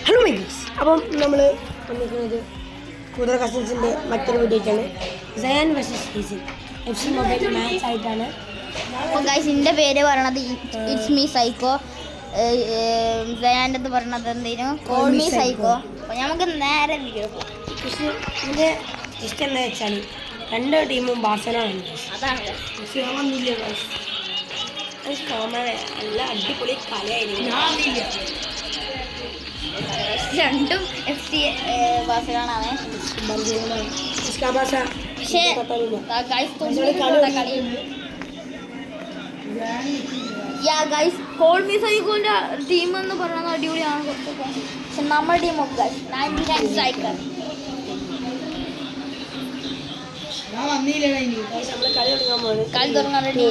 Hello mice, അപ്പം നമ്മൾ വന്നിരിക്കുന്നത് കുതിര കസിൻസിൻ്റെ മറ്റൊരു വീഡിയോയ്ക്കാണ്. സയാൻ വേഴ്സസ് ഹീസിൻ FC മൊബൈൽ മാച്ച് ആയിട്ടാണ്. അപ്പോൾ ഗൈസ് എൻ്റെ പേര് പറയണത് ഇറ്റ്സ് മീ സൈക്കോ, സയാൻ്റെ പറയണത് എന്തേലും കോൾ മീ സൈക്കോ. അപ്പോൾ നമുക്ക് നേരെ വീഡിയോ പോകാം. പക്ഷേ ഇതിൻ്റെ ജസ്റ്റ് എന്താ വെച്ചാൽ രണ്ട് ടീമും ബാഴ്സലോണ അതാണ് പക്ഷേ വന്നില്ല. നല്ല അടിപൊളി കളിയായിരുന്നു. രണ്ടും FC ബാഴ്സലോണാണ്. പക്ഷേ ഗൈസ് കോൾ മീ സൈക്കോൻ്റെ ടീം എന്ന് പറയുന്നത് അടിപൊളിയാണ് കുറച്ചൊക്കെ. പക്ഷെ നമ്മുടെ ടീം ഒക്കെ 99 സ്ട്രൈക്കർ. കളി തുടങ്ങാൻ റെഡി.